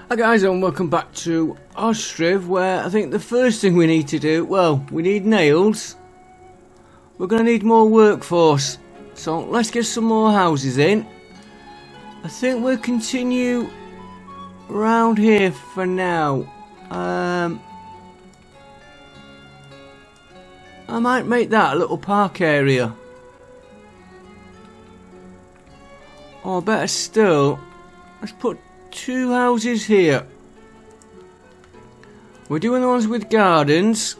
Hi guys, and welcome back to Ostriv, where I think the first thing we need to do, well, we need nails. We're going to need more workforce, so let's get some more houses in. I think we'll continue around here for now. I might make that a little park area. Or better still, let's put 2 houses here. We're doing the ones with gardens.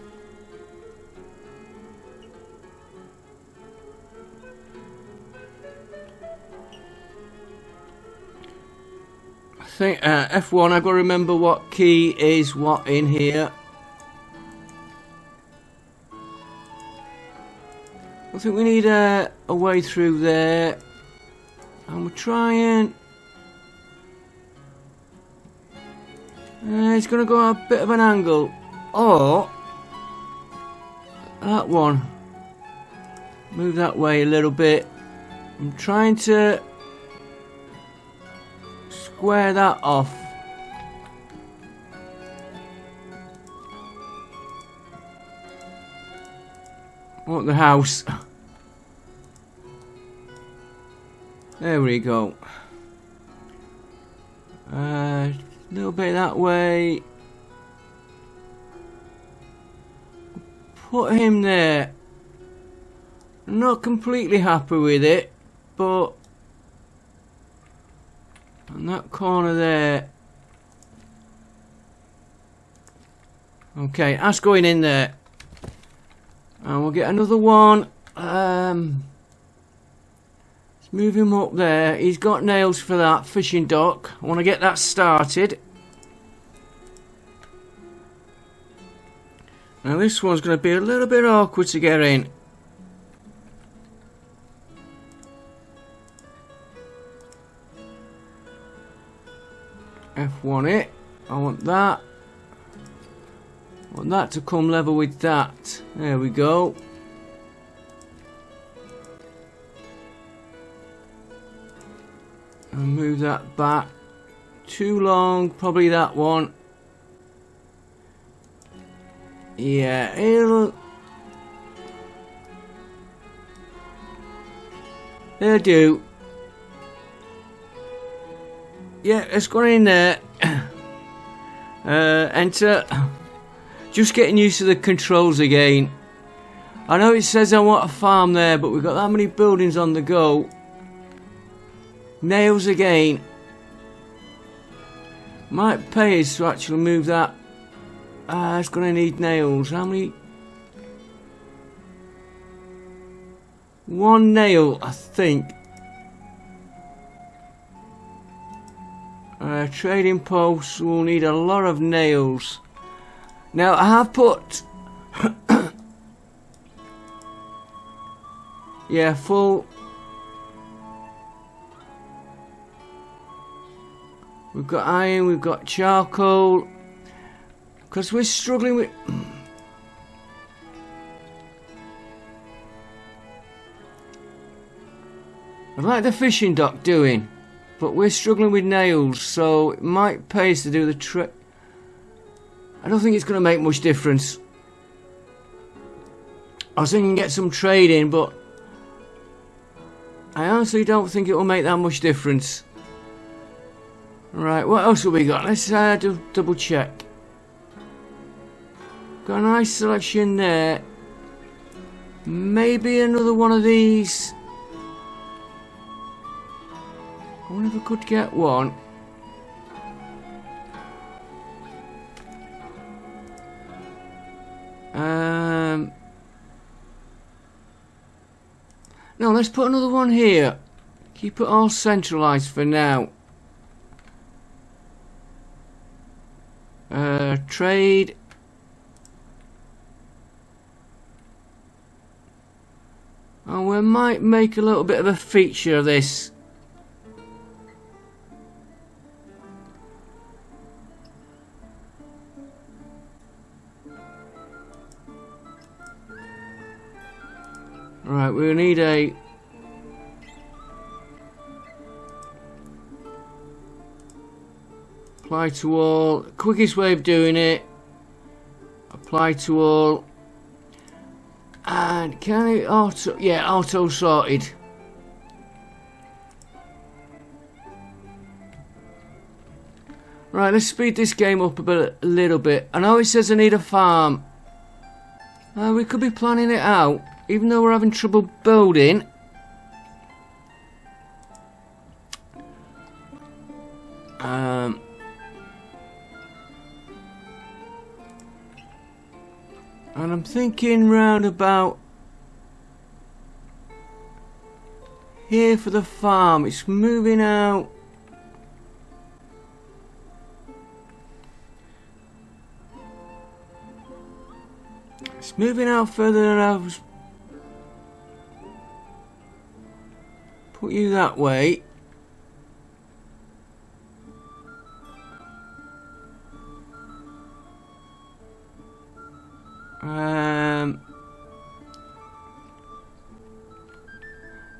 I think F1, I've got to remember what key is what in here. I think we need a way through there. And we're trying. It's going to go a bit of an angle. Or that one. Move that way a little bit. I'm trying to square that off. I want the house. There we go. A little bit that way. Put him there. I'm not completely happy with it, but on that corner there. Okay, that's going in there. And we'll get another one. Let's move him up there. He's got nails for that fishing dock. I want to get that started. Now this one's going to be a little bit awkward to get in. F1 it. I want that. I want that to come level with that. There we go. And move that back. Too long, probably that one. Yeah, it'll do. Yeah, it's gone in there. Enter. Just getting used to the controls again. I know it says I want a farm there, but we've got that many buildings on the go. Nails again. Might pay us to actually move that. It's going to need nails. How many? 1 nail, I think. Trading posts will need a lot of nails. Now I have put yeah, full. We've got iron, we've got charcoal, because we're struggling with I like the fishing dock doing, but we're struggling with nails, so it might pay us to do the trick. I don't think it's going to make much difference. I was thinking get some trade in, but I honestly don't think it will make that much difference. Right, what else have we got? Let's double check. Got a nice selection there. Maybe another one of these. I wonder if I could get one. No, let's put another one here. Keep it all centralized for now. Trade. And we might make a little bit of a feature of this. Right, we need a Apply to all. Quickest way of doing it. Apply to all. And can it auto? Yeah, auto sorted. Right, let's speed this game up a little bit. I know it says I need a farm. We could be planning it out, even though we're having trouble building. And I'm thinking round about here for the farm. It's moving out. It's moving out further than I was. Put you that way.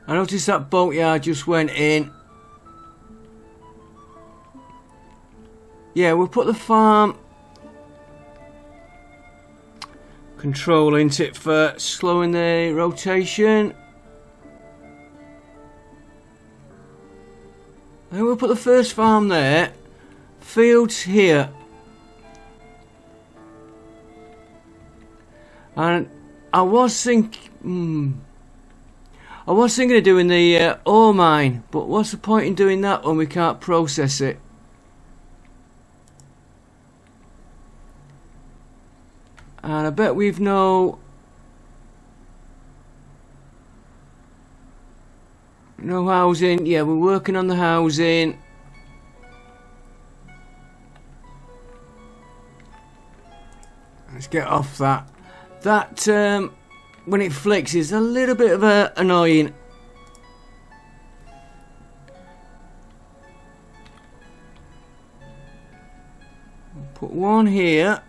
I noticed that boatyard just went in. Yeah, we'll put the farm control into it for slowing the rotation. And we'll put the first farm there. Fields here. And I was thinking of doing the ore mine, but what's the point in doing that when we can't process it? And I bet we've no housing. Yeah, we're working on the housing. Let's get off that. That when it flicks is a little bit of annoying. Put one here.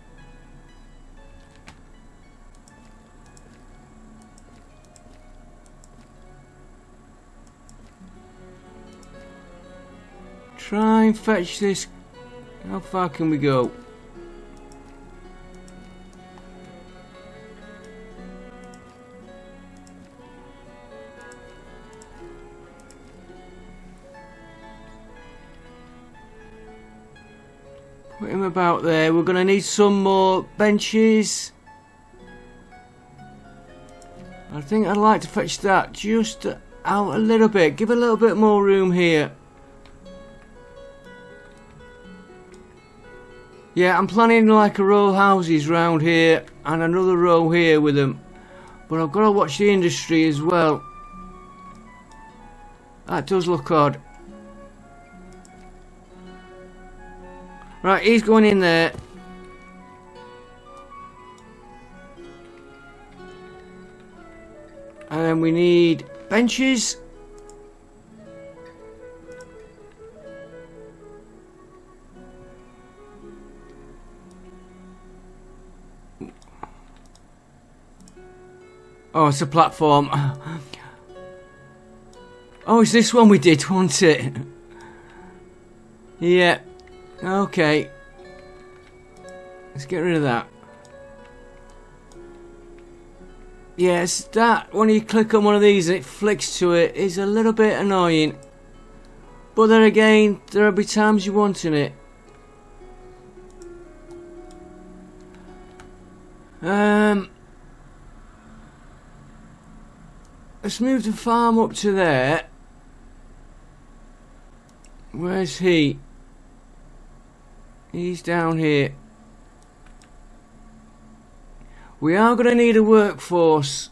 Try and fetch this. How far can we go? Put him about there. We're going to need some more benches. I think I'd like to fetch that just out a little bit. Give a little bit more room here. Yeah, I'm planning like a row of houses round here and another row here with them. But I've got to watch the industry as well. That does look odd. Right, he's going in there. And then we need benches. Oh, it's a platform. Oh, it's this one we did, wasn't it? Yeah. Okay. Let's get rid of that. Yes, that, when you click on one of these and it flicks to it, is a little bit annoying. But then again, there'll be times you want in it. Let's move the farm up to there. Where's he? He's down here. We are going to need a workforce.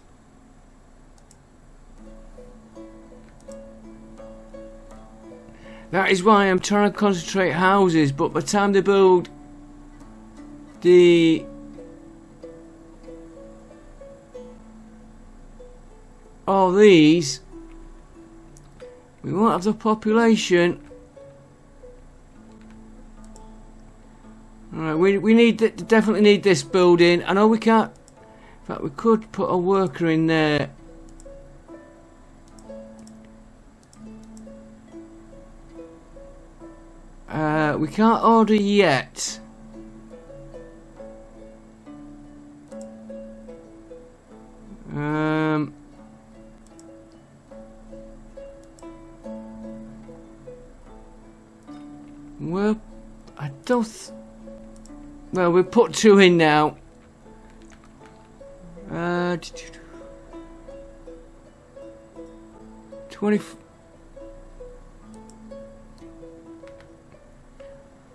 That is why I'm trying to concentrate houses, but by the time they build all these, we won't have the population. Alright, we need definitely need this building. I know we can't. In fact, we could put a worker in there. we can't order yet. Well, I don't. Well, we put 2 in now. 20.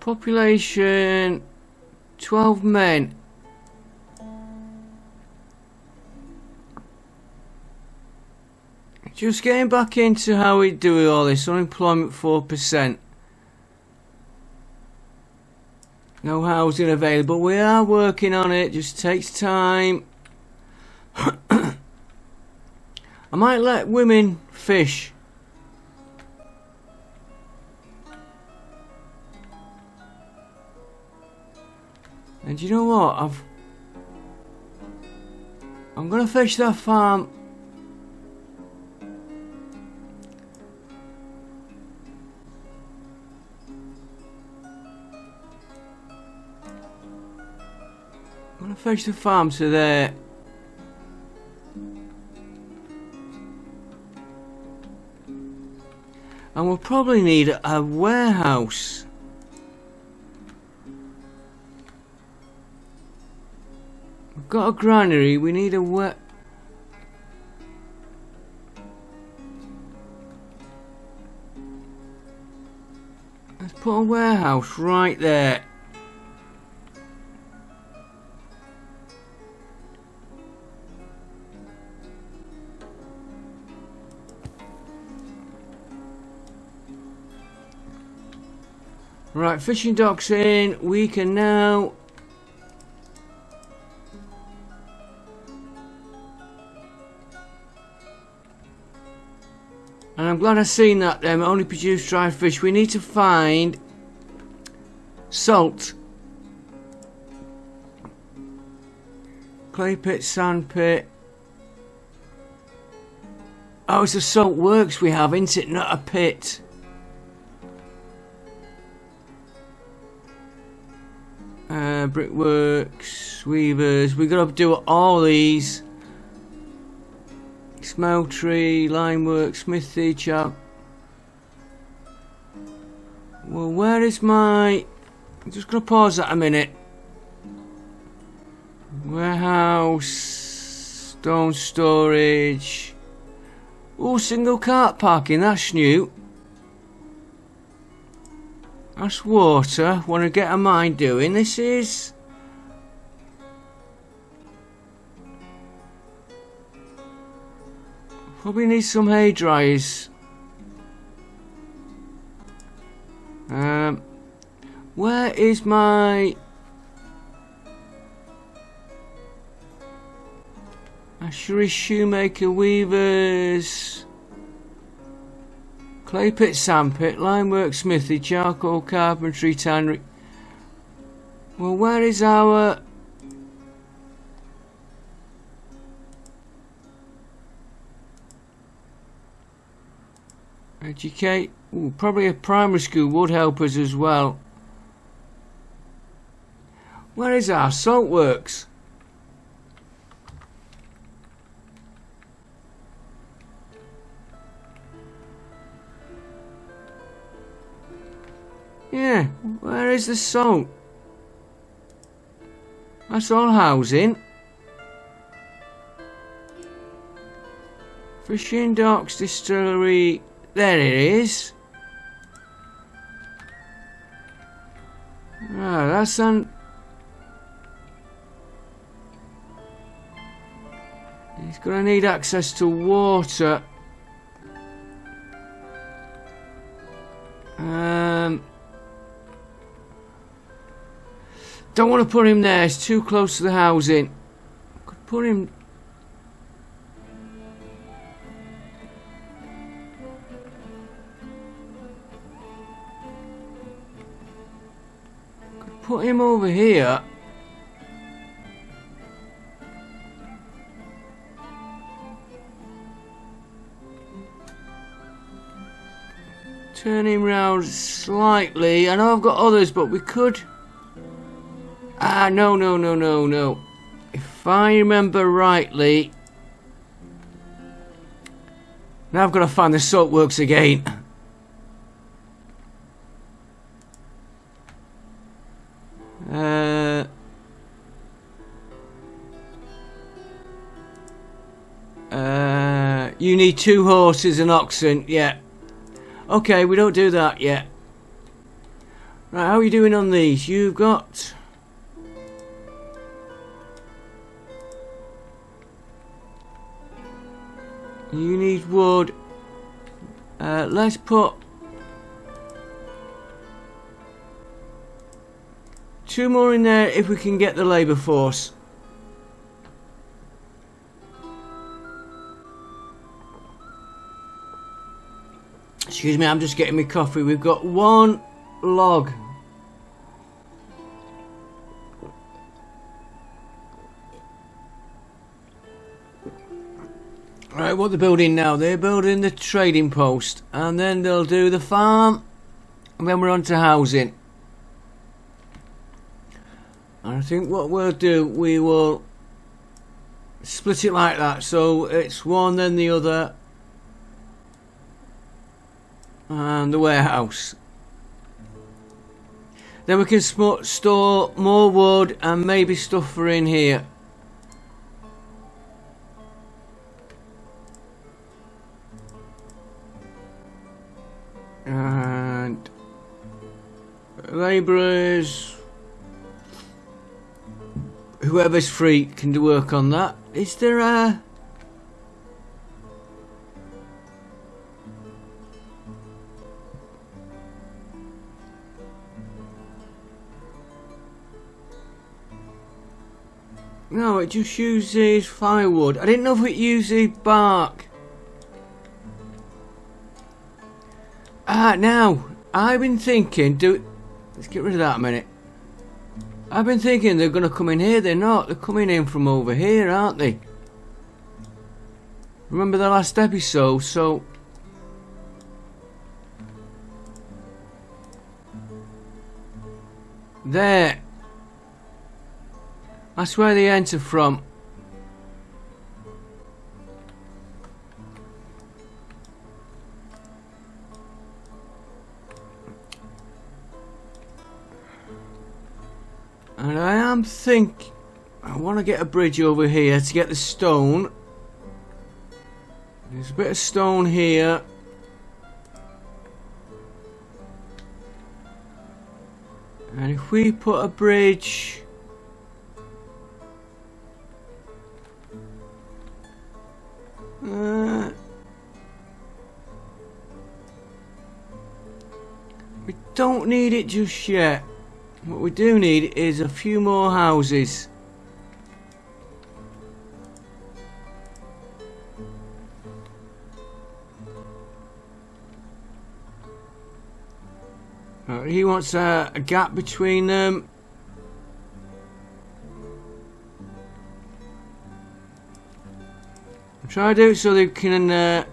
Population 12 men. Just getting back into how we do all this. Unemployment 4%. No housing available. We are working on it. Just takes time. I might let women fish. And you know what? I'm gonna fish that farm. I'm gonna fetch the farm to there. And we'll probably need a warehouse. We've got a granary, we need a Let's put a warehouse right there. Right, fishing docks in. We can now and I'm glad I seen that them only produce dried fish. We need to find salt. Clay pit, sand pit. Oh, it's a salt works we have, isn't it? Not a pit. Brickworks, weavers. We gotta do all these. Smeltery, limework, smithy, chap. Well, where is my? I'm just gonna pause that a minute. Warehouse, stone storage. Oh, single cart parking. That's new. That's water. Want to get a mine doing. This is. Probably need some hay dryers. Where is my? Ashery, shoemaker, weavers. Clay pit, sand pit, limework, smithy, charcoal, carpentry, tannery. Well, where is our? Educate. Ooh, probably a primary school would help us as well. Where is our salt works? Yeah, where is the salt? That's all housing. Fishing docks, distillery. There it is. Ah, that's on. He's gonna need access to water. Don't want to put him there. It's too close to the housing. Could put him. Put him over here. Turn him round slightly. I know I've got others, but we could... no. If I remember rightly... Now I've got to find the saltworks again. You need 2 horses and oxen, yeah. Okay, we don't do that yet. Right, how are you doing on these? You've got... You need wood. Let's put 2 more in there if we can get the labour force. Excuse me, I'm just getting my coffee. We've got 1 log. Right, what they're building now? They're building the trading post, and then they'll do the farm, and then we're on to housing. And I think what we'll do, we will split it like that, so it's one then the other, and the warehouse. Then we can store more wood and maybe stuff for in here. And labourers, whoever's free can do work on that. Is there a... No, it just uses firewood. I didn't know if it uses bark. Now, I've been thinking, let's get rid of that a minute. I've been thinking they're going to come in here. They're not. They're coming in from over here, aren't they? Remember the last episode, so... There. That's where they enter from. And I am thinking, I want to get a bridge over here to get the stone. There's a bit of stone here. And if we put a bridge... we don't need it just yet. What we do need is a few more houses. He wants a gap between them. Try to do it so they can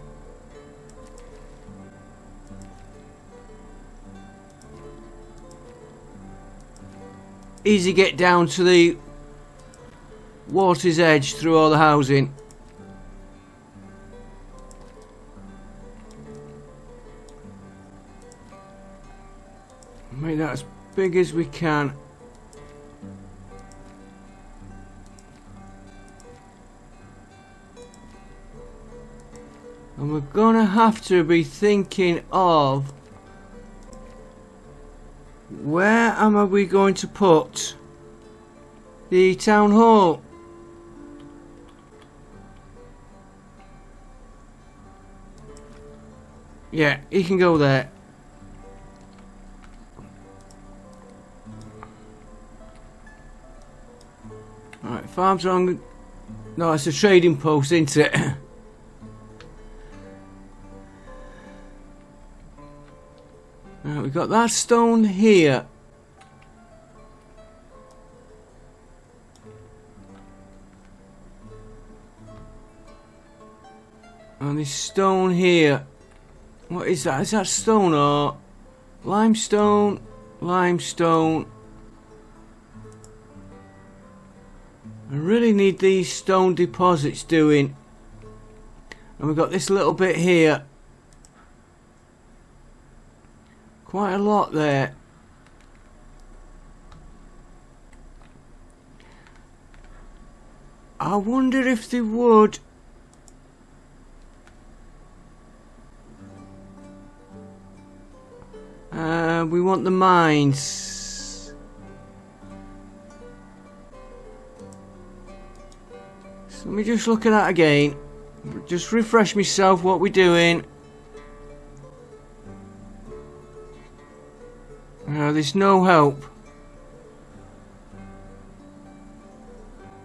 easy get down to the water's edge through all the housing. Make that as big as we can. And we're gonna have to be thinking of where am we going to put the town hall? Yeah, he can go there. Alright, farms on. No, it's a trading post, isn't it? Right, we've got that stone here. And this stone here. What is that? Is that stone or limestone? Limestone. I really need these stone deposits doing. And we've got this little bit here. Quite a lot there. I wonder if they would. We want the mines. So let me just look at that again. Just refresh myself what we're doing. There's no help.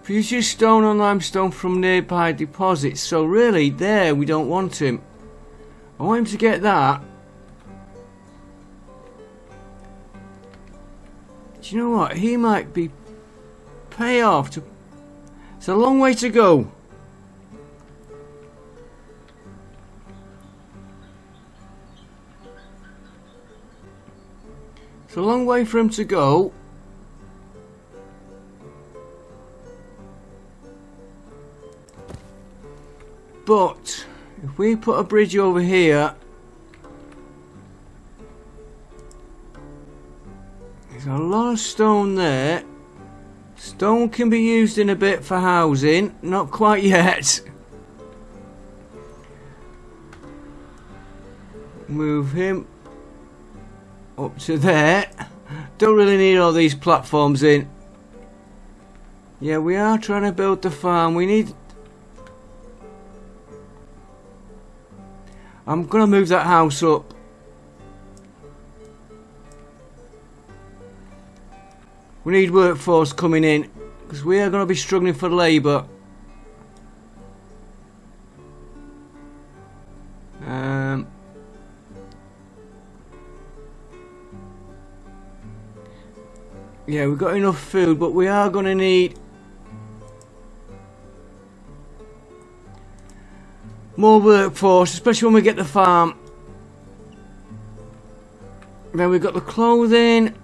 Future stone and limestone from nearby deposits. So really, there we don't want him. I want him to get that. Do you know what? He might be payoff to. It's a long way to go. It's a long way for him to go. But if we put a bridge over here, there's a lot of stone there. Stone can be used in a bit for housing, not quite yet. Move him up to there. Don't really need all these platforms in. Yeah, we are trying to build the farm. We need. I'm gonna move that house up. We need workforce coming in because we are gonna be struggling for labour. Yeah, we've got enough food, but we are gonna need more workforce, especially when we get the farm. Then we've got the clothing.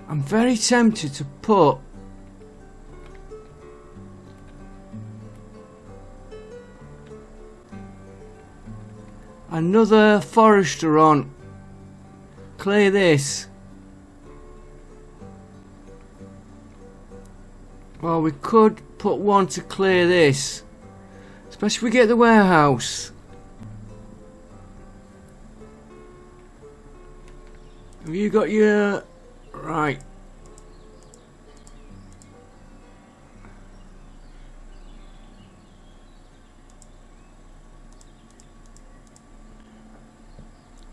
I'm very tempted to put another forester on. Clear this. Well, we could put one to clear this. Especially if we get the warehouse. Have you got your... Right.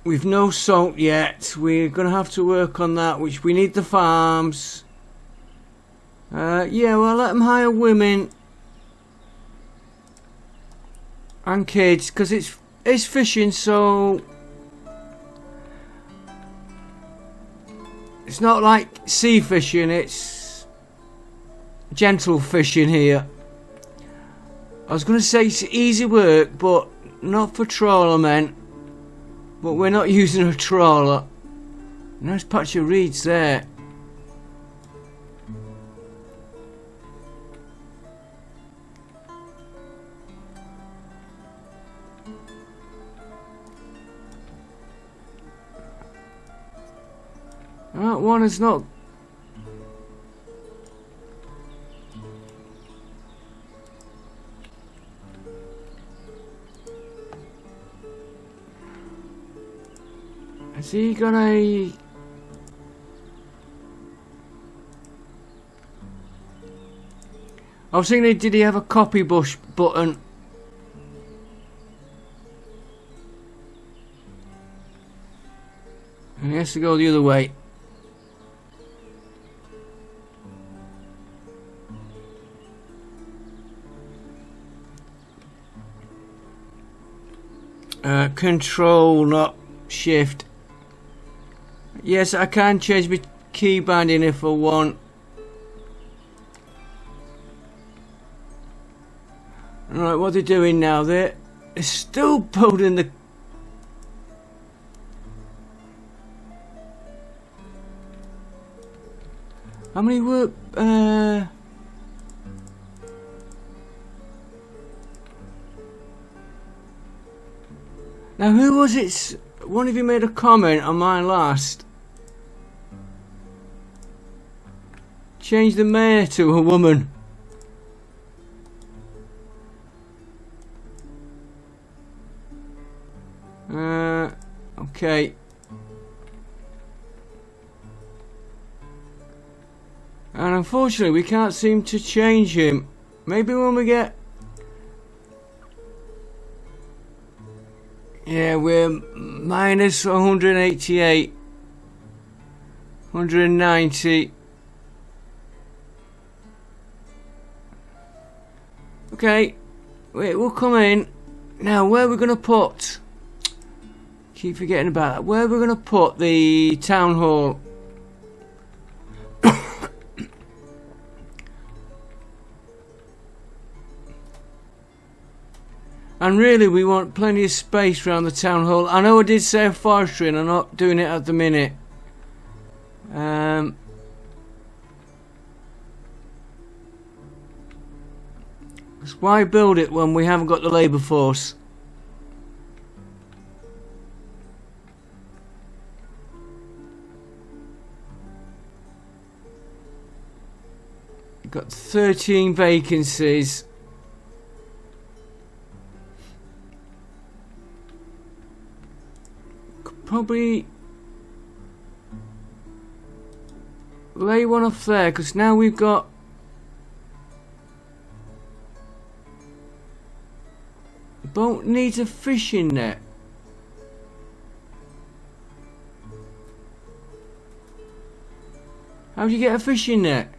We've no salt yet. We're going to have to work on that, which we need the farms. Yeah, well, let them hire women and kids, because it's fishing, so it's not like sea fishing, it's gentle fishing here. I was going to say it's easy work, but not for trawler men. But we're not using a trawler. Nice patch of reeds there. That one is not. Has he got a... I was thinking, did he have a copy bush button? And he has to go the other way. Control, not shift. Yes, I can change my key binding if I want. Right, what are they doing now? They're still building the... How many work... Now who was it? One of you made a comment on mine last. Change the mayor to a woman. Okay. And unfortunately we can't seem to change him. Maybe when we get... Yeah, we're minus 188. 190. Okay. Wait, we'll come in. Now, where are we going to put... Keep forgetting about that. Where are we going to put the town hall? And really, we want plenty of space around the town hall. I know I did say forestry, and I'm not doing it at the minute. Why build it when we haven't got the labour force? We've got 13 vacancies. Could probably lay one off there, because now we've got... Boat needs a fishing net. How do you get a fishing net?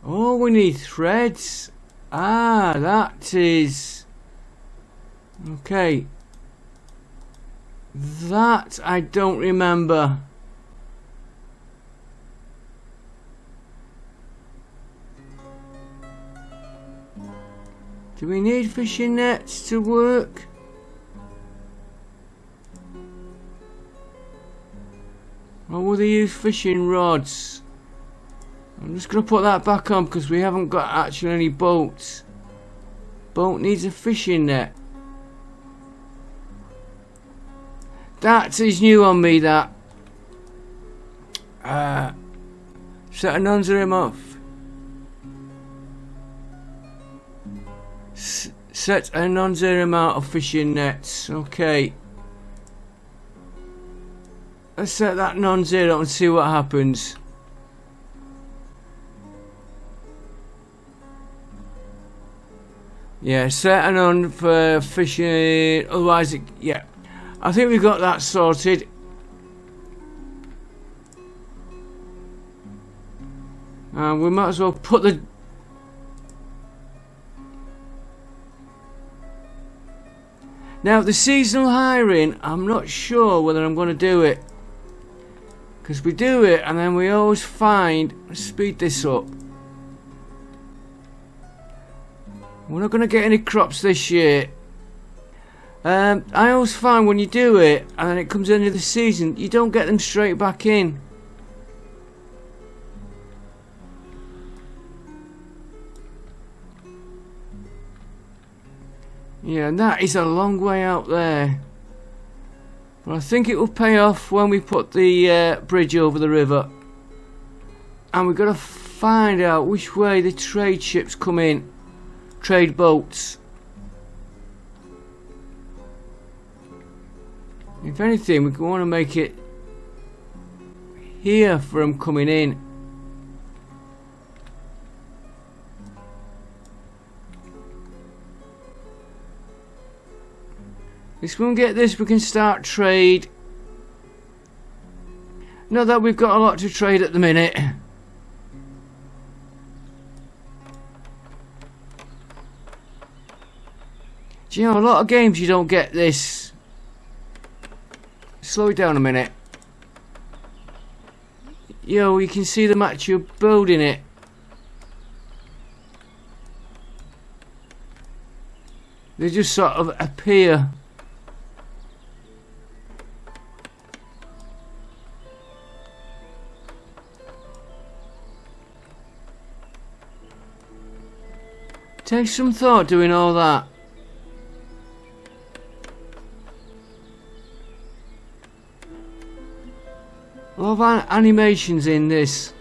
Oh, we need threads. Ah, that is... Okay. That I don't remember. Do we need fishing nets to work? Or will they use fishing rods? I'm just going to put that back on because we haven't got actually any boats. Boat needs a fishing net. That is new on me, that. Set a non-zero amount. Set a non-zero amount of fishing nets. Okay. Let's set that non-zero and see what happens. Yeah, set a non for fishing. Otherwise, yeah. I think we've got that sorted. And we might as well put the... Now, the seasonal hiring, I'm not sure whether I'm going to do it. Because we do it and then we always find... Let's speed this up. We're not going to get any crops this year. I always find when you do it and then it comes into the season, you don't get them straight back in. Yeah, and that is a long way out there. But I think it will pay off when we put the bridge over the river. And we've got to find out which way the trade ships come in. Trade boats. If anything, we want to make it here for them coming in. If we can get this, we can start trade. Not that we've got a lot to trade at the minute. Do you know, a lot of games you don't get this. Slow it down a minute. Yo, you can see the match you're building it. They just sort of appear. Take some thought doing all that. A lot of animations in this.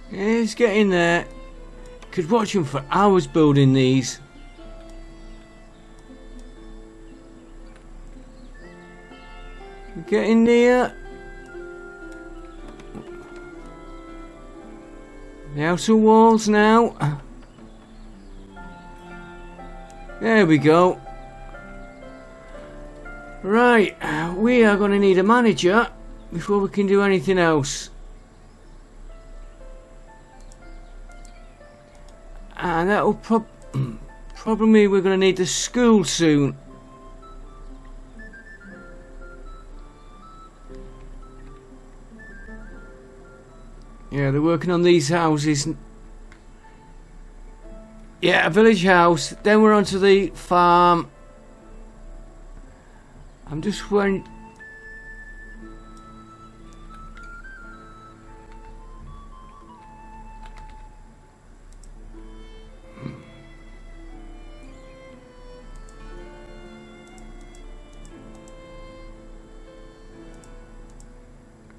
Yeah, it's getting there. Could watch them for hours building these. We're getting near. The outer walls now. There we go. Right, we are going to need a manager before we can do anything else. And that will probably mean we're going to need the school soon. Yeah, they're working on these houses. Yeah, a village house. Then we're onto the farm. I'm just wondering.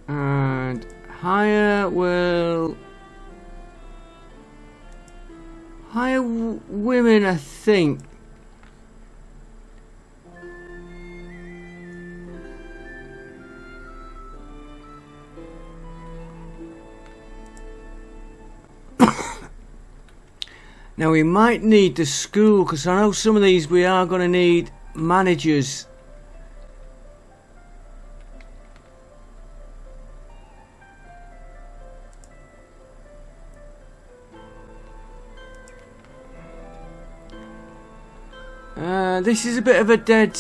And hire will hire women, I think. Now we might need the school, because I know some of these we are going to need managers. This is a bit of a dead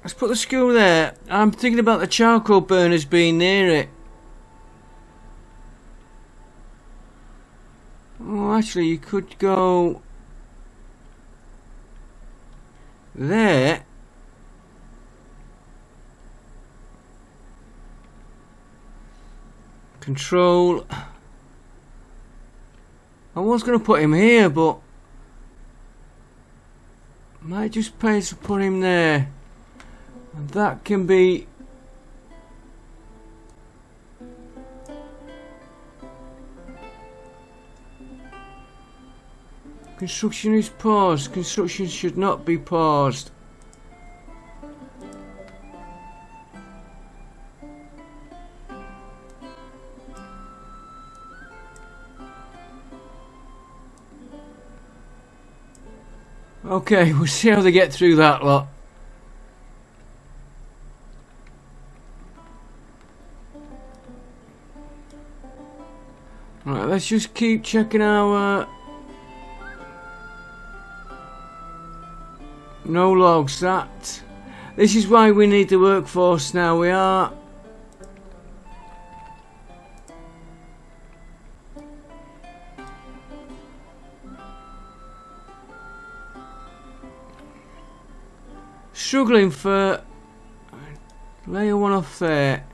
Let's put the school there. I'm thinking about the charcoal burners being near it. Oh, actually, you could go there. Control. I was going to put him here, but might just pay to put him there. And that can be construction is paused. Construction should not be paused. Okay, we'll see how they get through that lot. Right, let's just keep checking our no logs. This is why we need the workforce now. We are struggling for layer one off there.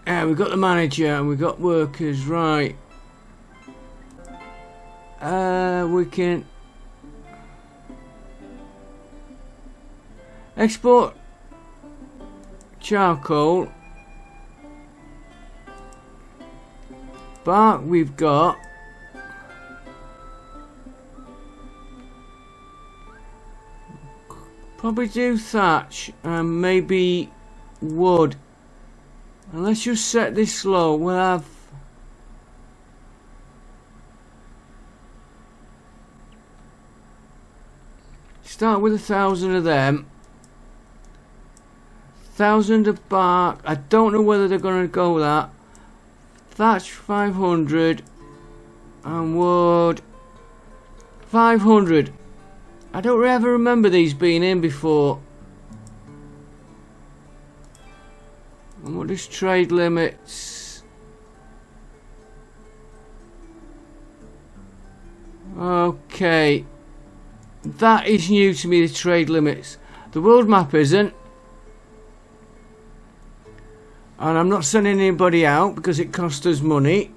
Yeah, we've got the manager and we've got workers, right. We can export charcoal. Bark we've got. Probably do thatch and maybe wood. And let's just set this low. We'll have Start with 1,000 of them. 1,000 of bark. I don't know whether they're going to go that. Thatch 500. And wood 500. I don't ever remember these being in before. And what is trade limits? Okay. That is new to me, the trade limits. The world map isn't. And I'm not sending anybody out because it costs us money.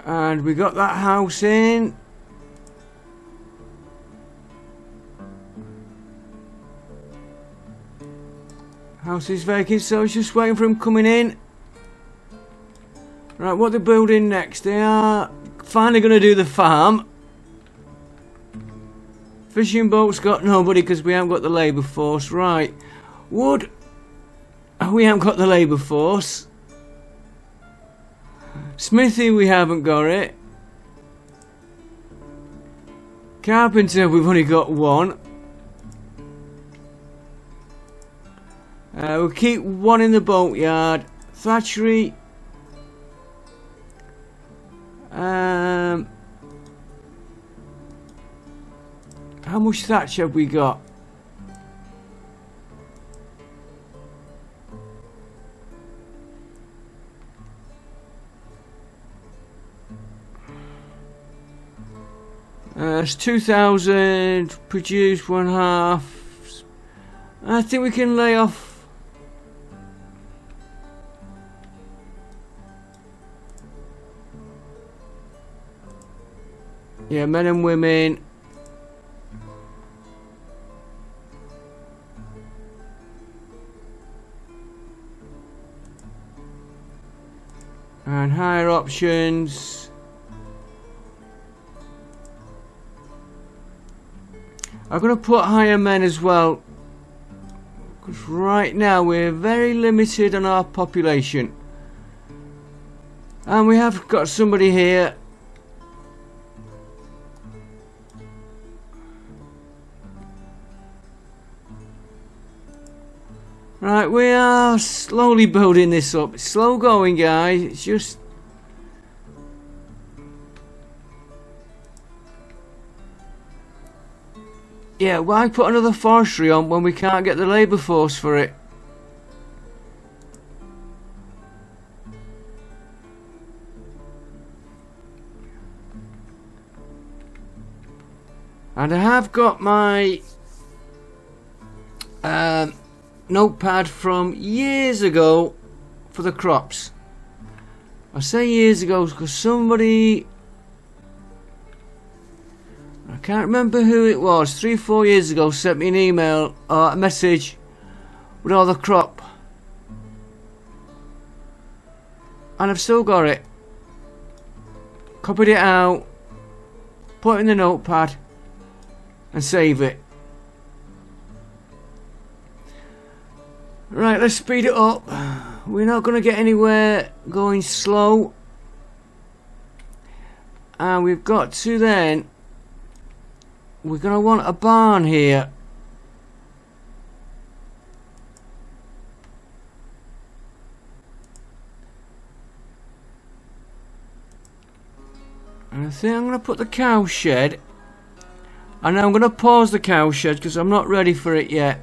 And we got that house in. House is vacant, so it's just waiting for him coming in. Right, what they're building next? They are finally going to do the farm. Fishing boat's got nobody because we haven't got the labour force. Right. Wood. We haven't got the labour force. Smithy, we haven't got it. Carpenter, we've only got one. We'll keep one in the boatyard. Thatchery. How much thatch have we got? It's 2,000. Produce 1/2. I think we can lay off. Yeah, men and women. And higher options. I'm going to put higher men as well. Because right now we're very limited on our population. And we have got somebody here. Right, we are slowly building this up. It's slow going, guys. It's just... Yeah, why put another forestry on when we can't get the labour force for it? And I have got my... notepad from years ago for the crops. I say years ago because somebody, I can't remember who it was, 3-4 years ago, sent me an email or a message with all the crop, and I've still got it. Copied it out, put it in the notepad and save it. Right, let's speed it up. We're not going to get anywhere going slow. And we've got to then... We're going to want a barn here. And I think I'm going to put the cow shed. And I'm going to pause the cow shed because I'm not ready for it yet.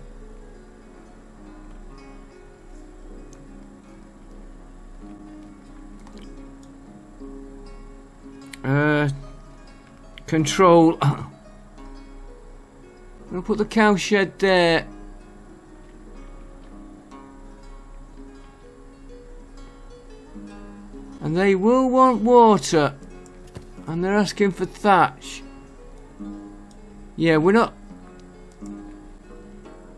Control. I'm going to put the cow shed there. And they will want water. And they're asking for thatch. Yeah, we're not...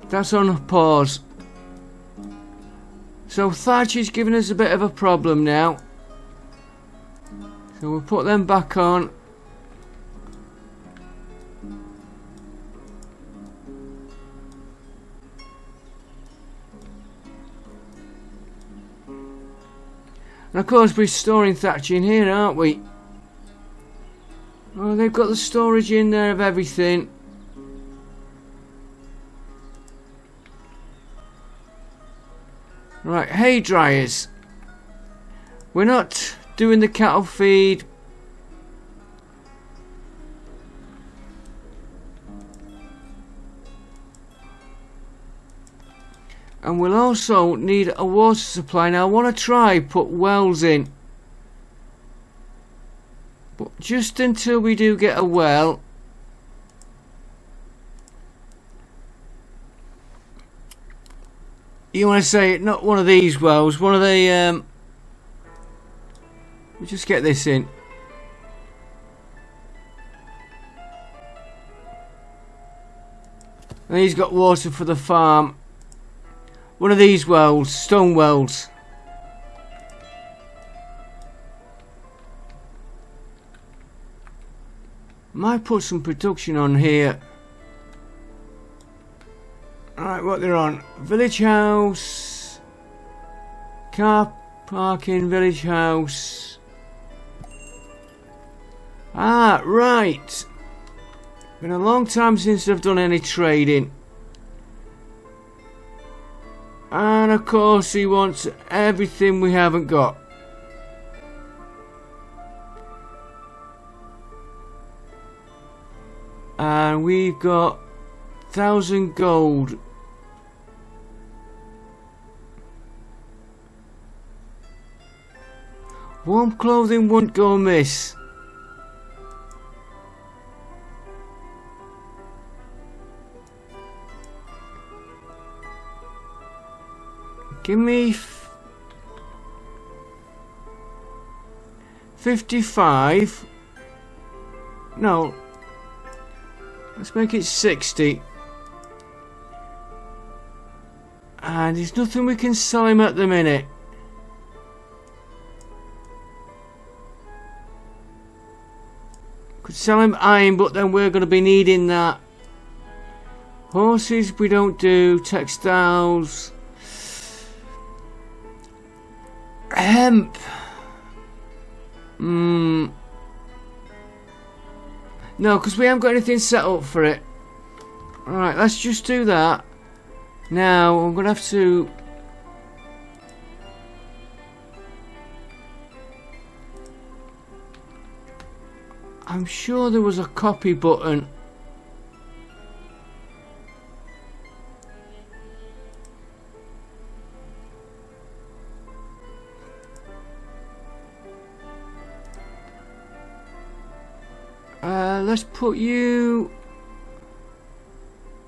That's on pause. So thatch is giving us a bit of a problem now. So we'll put them back on. And of course we're storing thatch in here, aren't we? Oh, they've got the storage in there of everything. Right, hay dryers. We're not doing the cattle feed. And we'll also need a water supply. Now I want to try put wells in. But just until we do get a well. You want to say not one of these wells, one of the we'll just get this in. And he's got water for the farm. One of these wells, stone wells. Might put some production on here. Alright, what they're on? Village house. Car parking, village house. Ah, right. Been a long time since I've done any trading. And of course he wants everything we haven't got. And we've got 1,000 gold. Warm clothing won't go amiss. Give me 55. No. Let's make it 60. And there's nothing we can sell him at the minute. Could sell him iron, but then we're going to be needing that. Horses we don't do. Textiles. Hemp. No, because we haven't got anything set up for it. Alright, let's just do that. Now, I'm going to have to... I'm sure there was a copy button. Let's put you...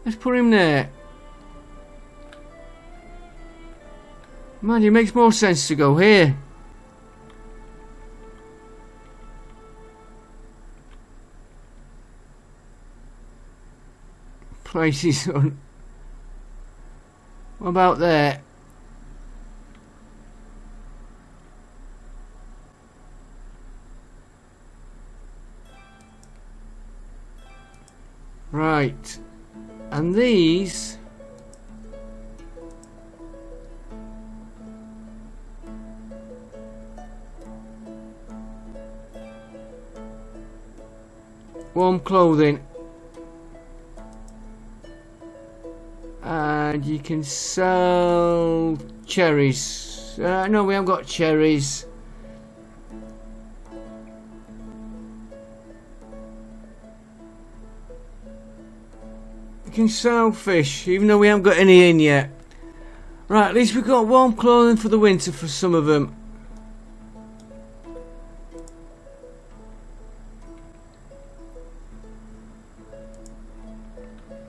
Let's put him there. Man, it makes more sense to go here. Places on. What about there? Right. And these... warm clothing. And you can sell cherries. No, we haven't got cherries. You can sell fish, even though we haven't got any in yet. Right, at least we've got warm clothing for the winter for some of them.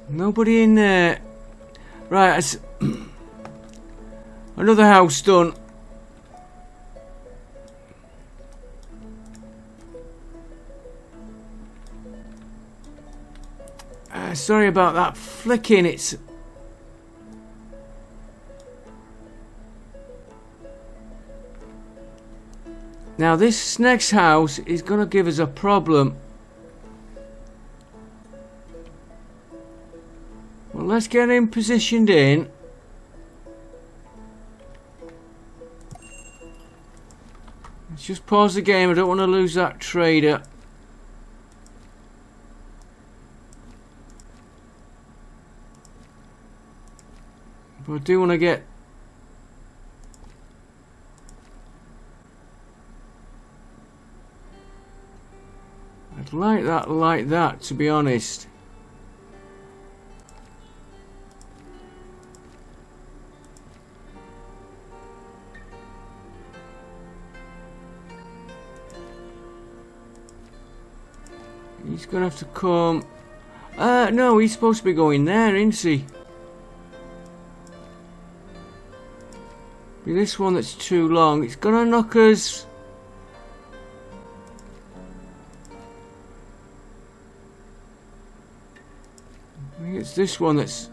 Nobody in there. Right, it's another house done. Sorry about that flicking. It's now this next house is gonna give us a problem. Well, let's get him positioned in. Let's just pause the game. I don't want to lose that trader. But I do want to get... I'd like that, to be honest. He's gonna have to come... no, he's supposed to be going there, isn't he? Be this one that's too long. It's gonna knock us... I think it's this one that's...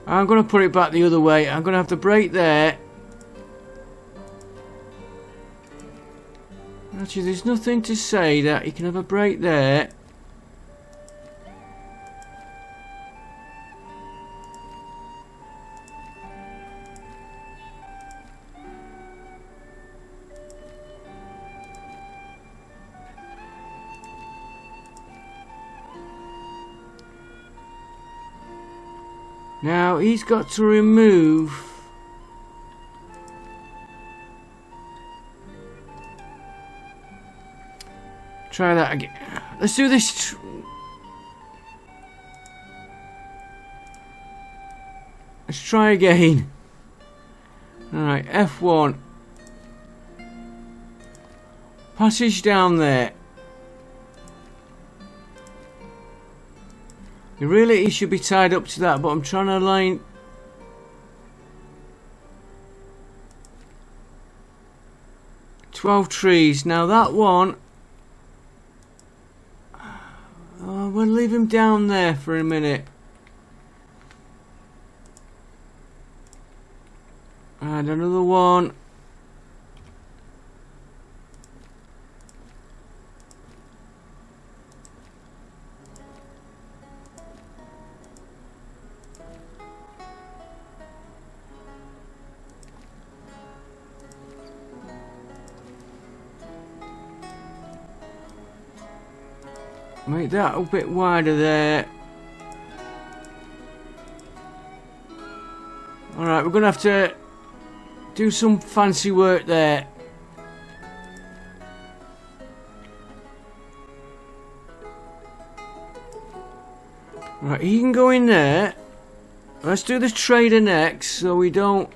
I'm gonna put it back the other way. I'm gonna have to break there. Actually, there's nothing to say that you can have a break there. Now, he's got to remove... Try that again. Let's do this. Let's try again. Alright, F1. Passage down there. Really, he should be tied up to that, but I'm trying to line... "12 trees. Now that one... Oh, we'll leave him down there for a minute. And another one. Make that a bit wider there. Alright, we're going to have to do some fancy work there. Right, he can go in there. Let's do the trader next so we don't...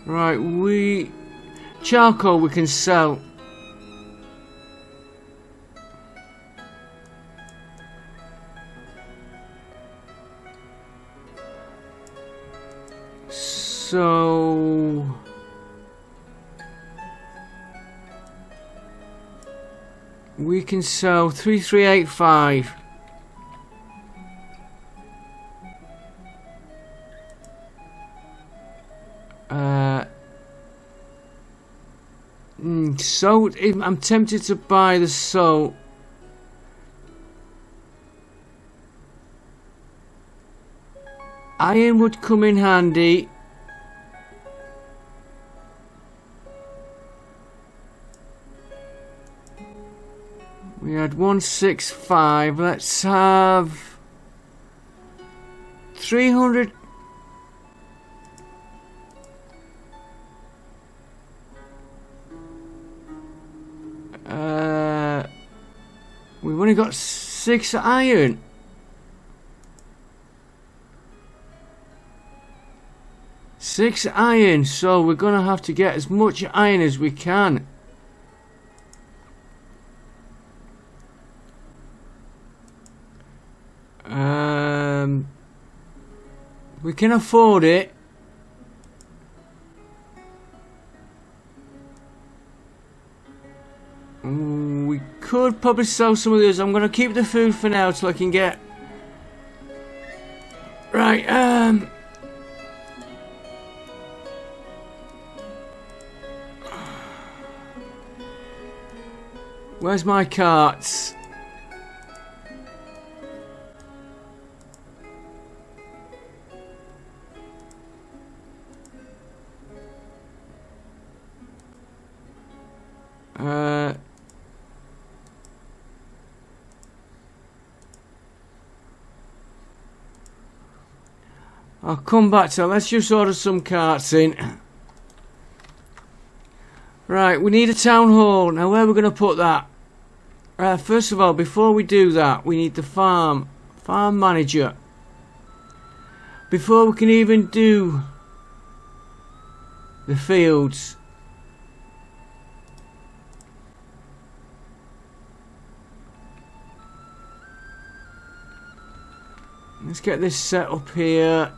Right, charcoal we can sell. So we can sell 3385. Salt, I'm tempted to buy the salt. Iron would come in handy. We had 165. Let's have 300. We've only got 6 iron. Six iron, so we're gonna have to get as much iron as we can. We can afford it. We could probably sell some of these. I'm gonna keep the food for now till I can get... Right, Where's my carts? I'll come back to that. Let's just order some carts in. Right, we need a town hall. Now, where are we going to put that? First of all, before we do that, we need the farm manager. Before we can even do the fields. Let's get this set up here.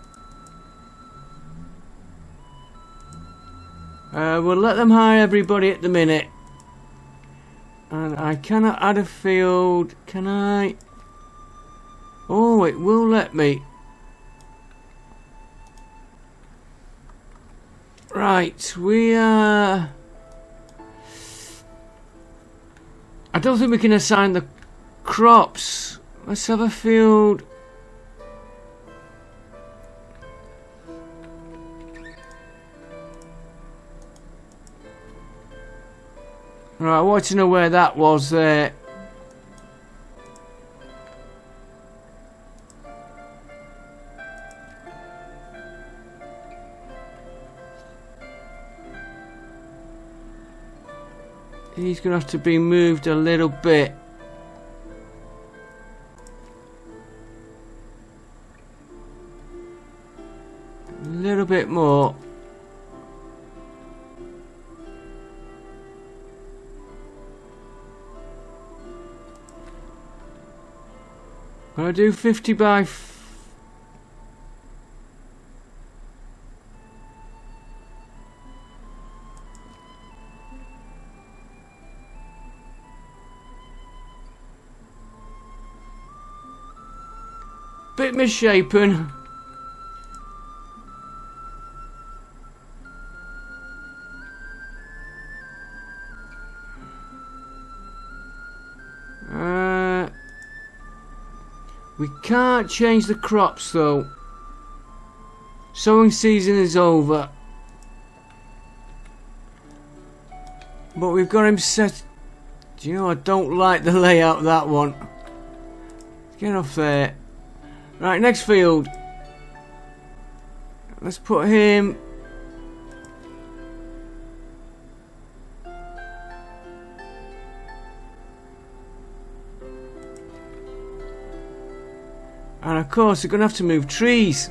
We'll let them hire everybody at the minute. And I cannot add a field, can I? Oh, it will let me. Right, we I don't think we can assign the crops. Let's have a field. Right, I want to know where that was there. He's going to have to be moved a little bit. A little bit more. Can I do 50 by... Bit misshapen. We can't change the crops though. Sowing season is over. But we've got him set. Do you know, I don't like the layout of that one. Get off there. Right, next field. Let's put him. And of course, they're going to have to move trees.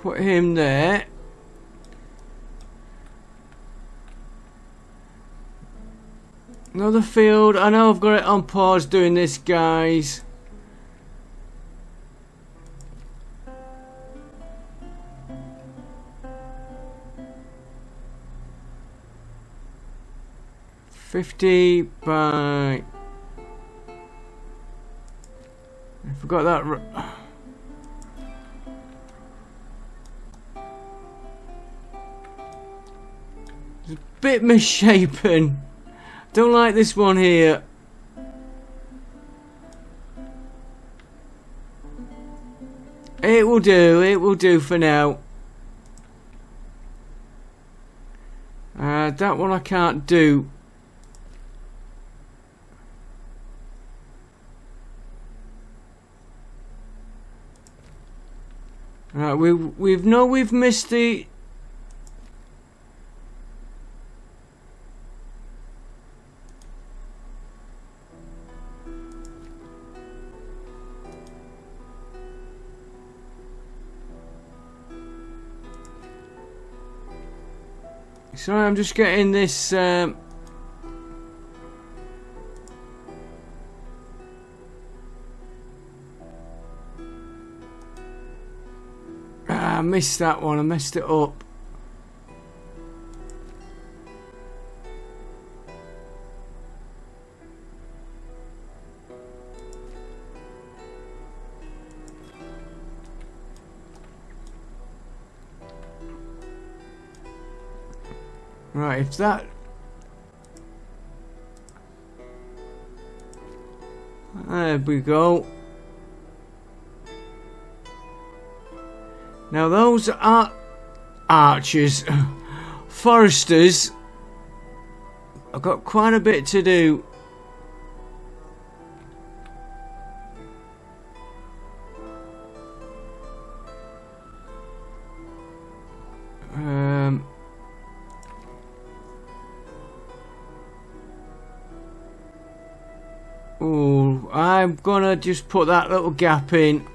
Put him there. Another field. I know I've got it on pause doing this, guys. $50 by... I forgot that. It's a bit misshapen. Don't like this one here. It will do for now. That one I can't do. Right, we've missed the... Sorry, I'm just getting this... I missed that one. I messed it up. Right, if that... There we go. Now those are archers, foresters. I've got quite a bit to do. Oh, I'm gonna just put that little gap in.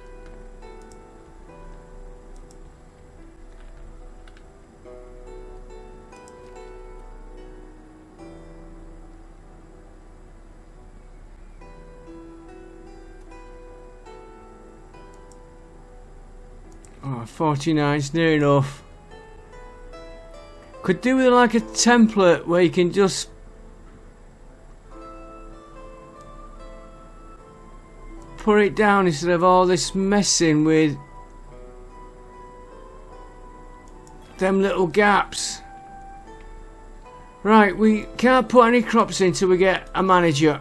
Oh, 49 is near enough. Could do with like a template where you can just put it down instead of all this messing with them little gaps. Right, we can't put any crops in till we get a manager.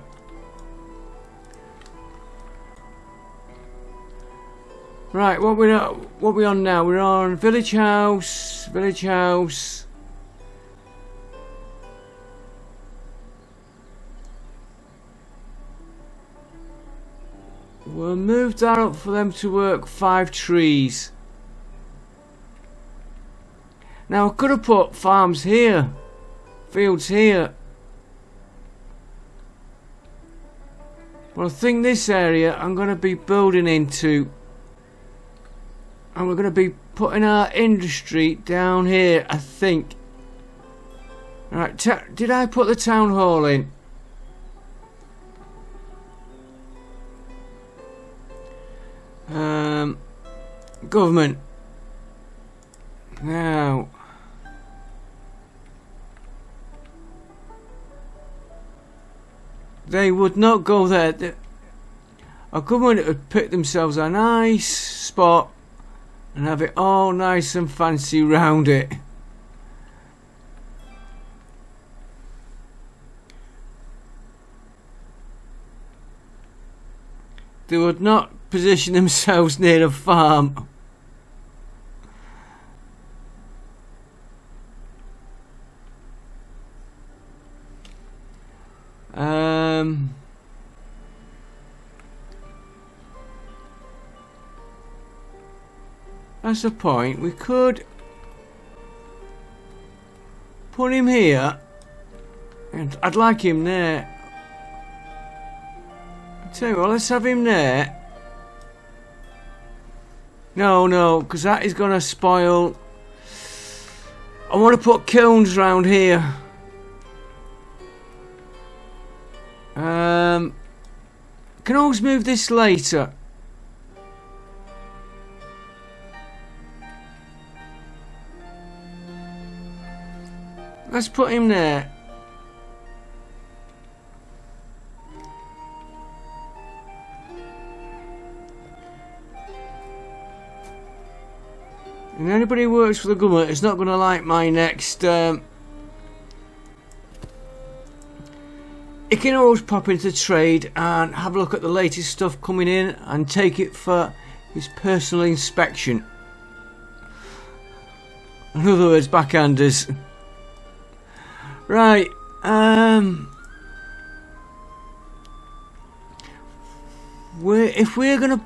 Right, what we on now? We're on village house, village house. We'll move that up for them to work 5 trees. Now I could have put farms here, fields here. But I think this area I'm going to be building into. And we're going to be putting our industry down here, I think. Right, did I put the town hall in? Government. Now. They would not go there. Our government would pick themselves a nice spot and have it all nice and fancy round it. They would not position themselves near a farm. That's the point. We could put him here, and I'd like him there. I'll tell you what, let's have him there. No, because that is going to spoil. I want to put kilns round here. Can always move this later. Let's put him there. And anybody who works for the government is not going to like my next. He can always pop into trade and have a look at the latest stuff coming in and take it for his personal inspection. In other words, backhanders. Right, if we're gonna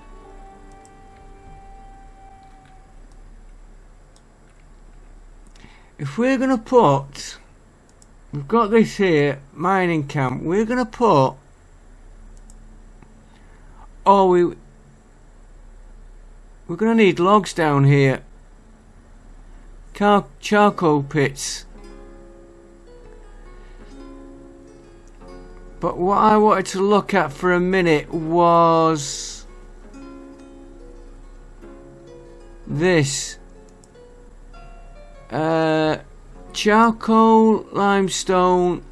put, we've got this here, mining camp, we're gonna put, we're gonna need logs down here, charcoal pits. But what I wanted to look at for a minute was this. Charcoal, limestone.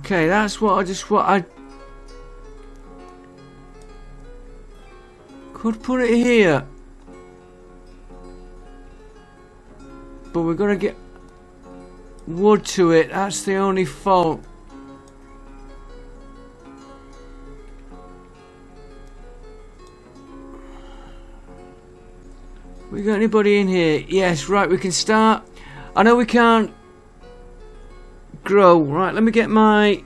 Okay, that's what I could put it here. but we're gonna get wood to it. That's the only fault. We got anybody in here? Yes, right, we can start. I know we can't grow. Right, let me get my...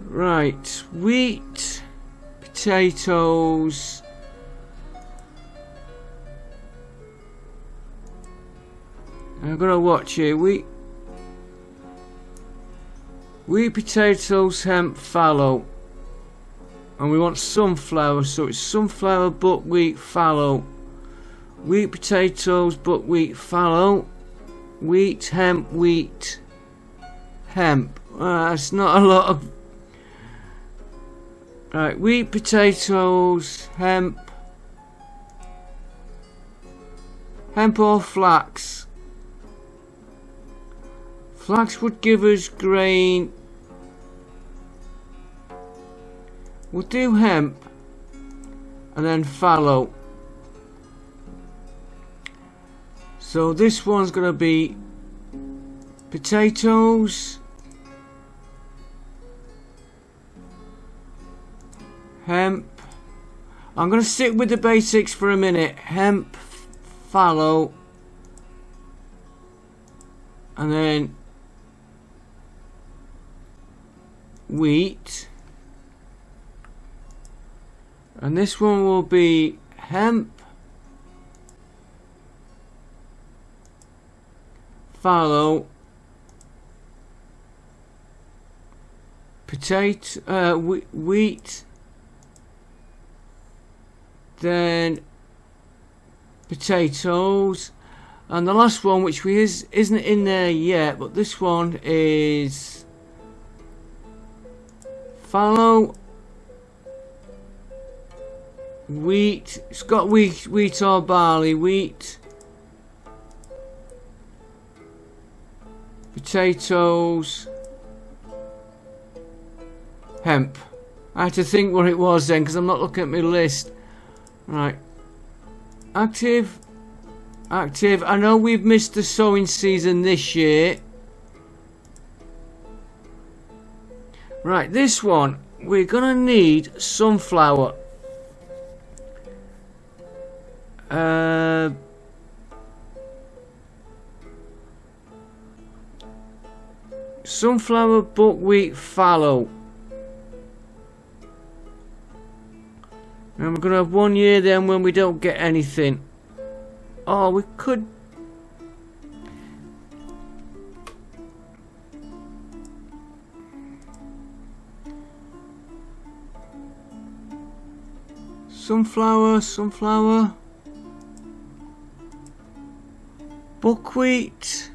Right, wheat, potatoes. I'm gonna watch here. Wheat, potatoes, hemp, fallow. And we want sunflower, so it's sunflower, buckwheat, fallow. Wheat, potatoes, buckwheat, fallow. Wheat, hemp, wheat, hemp. That's not a lot of... Right, wheat, potatoes, hemp. Hemp or flax. Flax would give us grain. We'll do hemp and then fallow. So this one's going to be potatoes, hemp. I'm going to stick with the basics for a minute. Hemp, fallow, and then wheat. And this one will be hemp, fallow, potato, wheat, then potatoes, and the last one, which isn't in there yet, but this one is fallow, wheat. It's got wheat or barley. Wheat, potatoes, hemp. I had to think what it was then, because I'm not looking at my list. Right, active. I know we've missed the sowing season this year. Right, this one we're gonna need sunflower. Sunflower, buckwheat, fallow. And we're gonna have 1 year then when we don't get anything. Oh, we could. Sunflower. Buckwheat.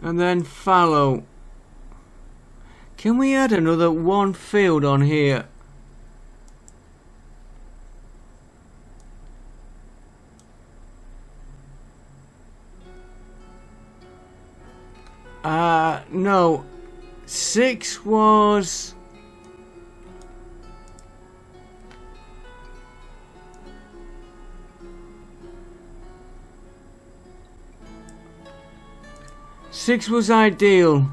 And then fallow. Can we add another one field on here? No. 6 was... Six was ideal.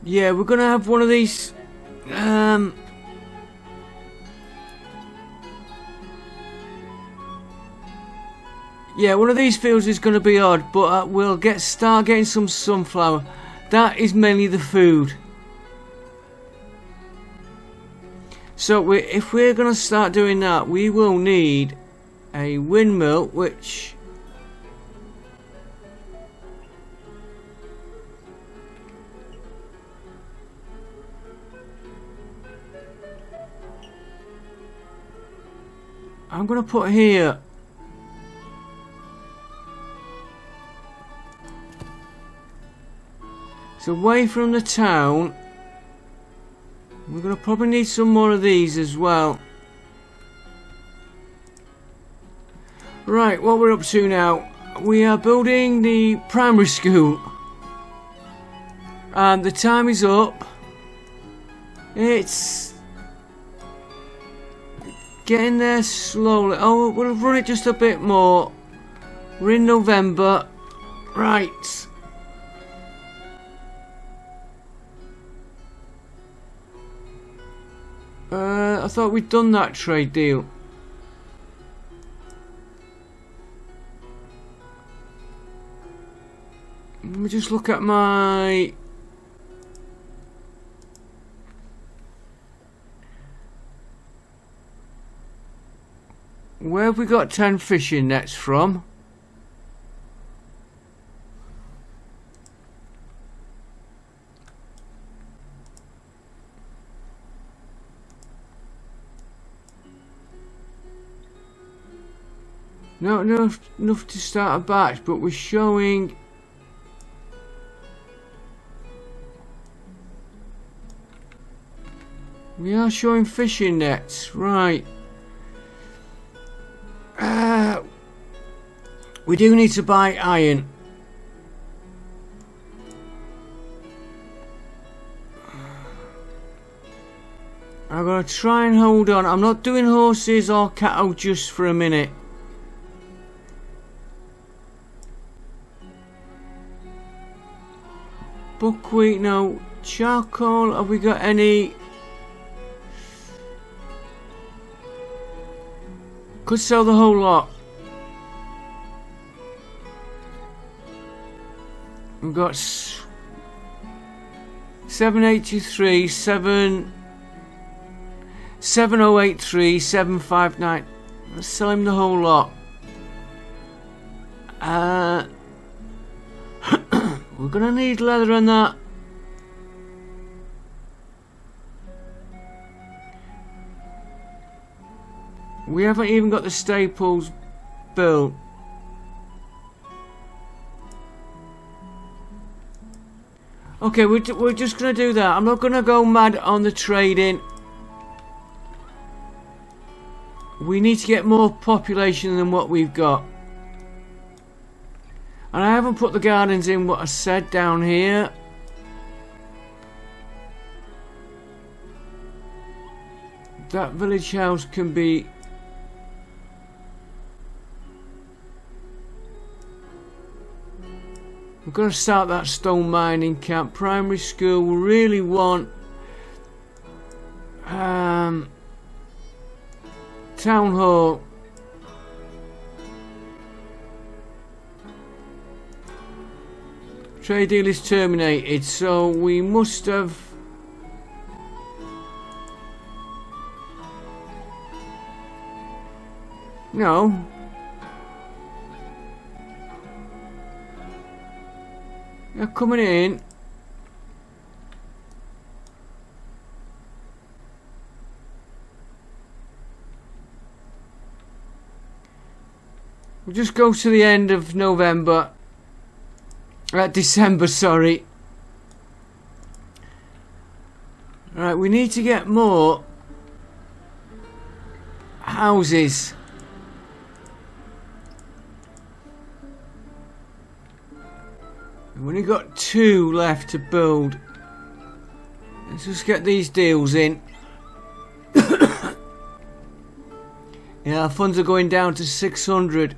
Yeah, we're gonna have one of these. Yeah, one of these fields is gonna be odd, but we'll start getting some sunflower. That is mainly the food. So if we're going to start doing that, we will need a windmill, which... I'm going to put here. It's away from the town. We're going to probably need some more of these as well. Right, what we're up to now. We are building the primary school. And the time is up. It's getting there slowly. Oh, we'll run it just a bit more. We're in November. Right. I thought we'd done that trade deal. Let me just look at my... Where have we got 10 fishing nets from? Not enough to start a batch, but we're showing... We are showing fishing nets, right. We do need to buy iron. I'm going to try and hold on. I'm not doing horses or cattle just for a minute. Buckwheat, no. Charcoal, have we got any? Could sell the whole lot. We've got 783, 7083, 759. Let's sell him the whole lot. We're gonna need leather and that. We haven't even got the staples built. Okay, we're just gonna do that. I'm not gonna go mad on the trading. We need to get more population than what we've got. And I haven't put the gardens in what I said down here. That village house can be... We're going to start that stone mining camp. Primary school, we really want... Town hall. Trade deal is terminated, so we must have... No. They're coming in. We'll just go to the end of November. December, sorry. Right, we need to get more houses. We've only got 2 left to build. Let's just get these deals in. Yeah, our funds are going down to 600.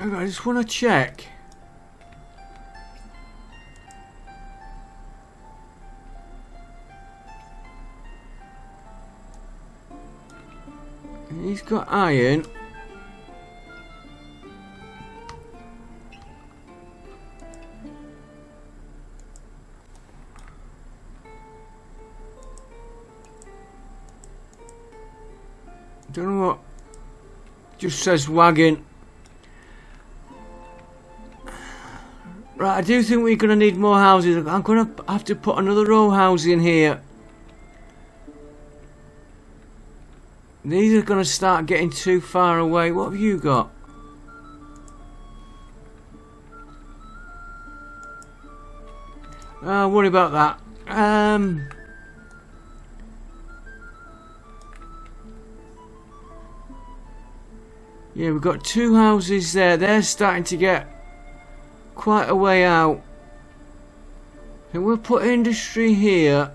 I just want to check. He's got iron. Don't know what. Just says wagon. Right, I do think we're going to need more houses. I'm going to have to put another row house in here. These are going to start getting too far away. What have you got? Worry about that. Yeah, we've got 2 houses there. They're starting to get quite a way out. And we'll put industry here.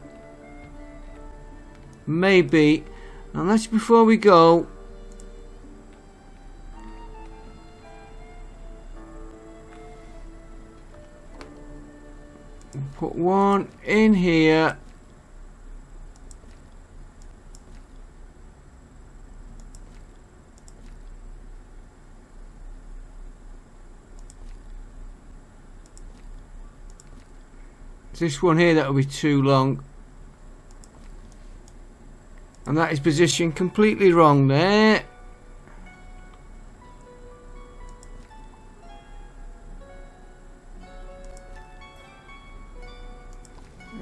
Maybe. And that's before we go. Put one in here. This one here, that'll be too long. And that is positioned completely wrong there.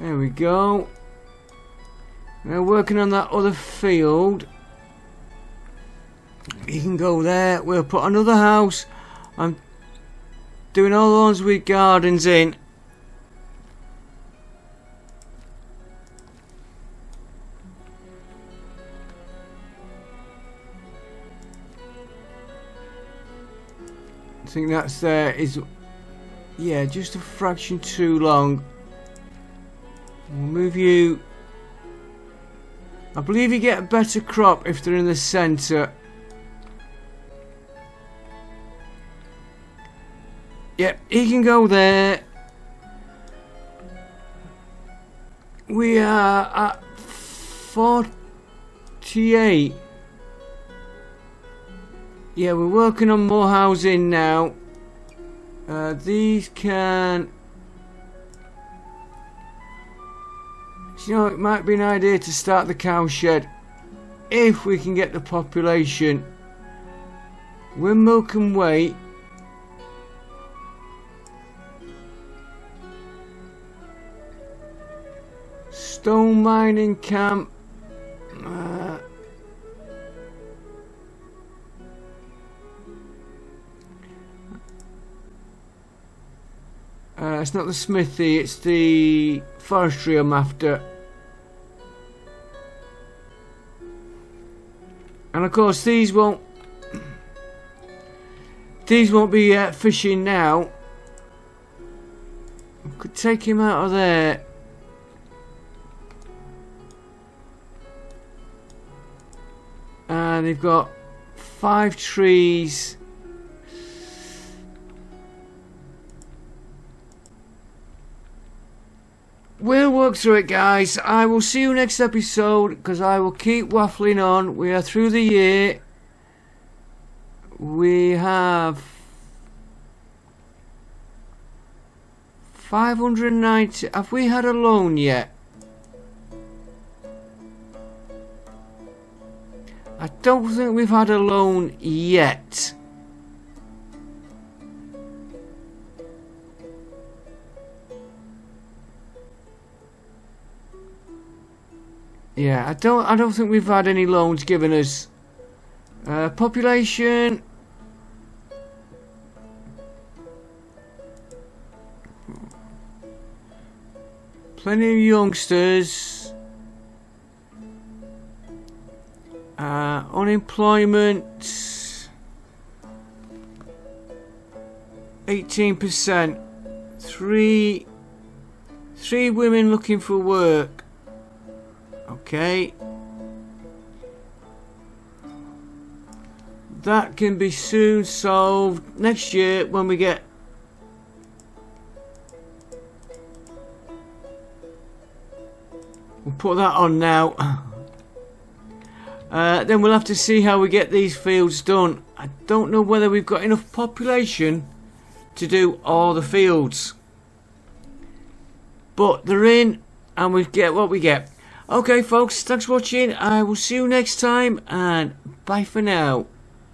There we go. Now working on that other field. You can go there. We'll put another house. I'm doing all the ones with gardens in. I think that's there is, yeah, just a fraction too long. We'll move you. I believe you get a better crop if they're in the centre. Yep, he can go there. We are at 48. Yeah, we're working on more housing now. These can... You know, it might be an idea to start the cow shed if we can get the population. We're milk and weight. Stone mining camp. It's not the smithy, it's the forestry I'm after. And of course these won't be fishing now. I could take him out of there. And they've got 5 trees. We'll work through it, guys. I will see you next episode, because I will keep waffling on. We are through the year. We have 590. Have we had a loan yet? I don't think we've had a loan yet. Yeah, I don't think we've had any loans given us. Population. Plenty of youngsters. Unemployment 18%. Three women looking for work. Okay. That can be soon solved next year when we get we'll put that on now. Then we'll have to see how we get these fields done. I don't know whether we've got enough population to do all the fields, but they're in and we get what we get. Okay folks, thanks for watching. I will see you next time, and bye for now.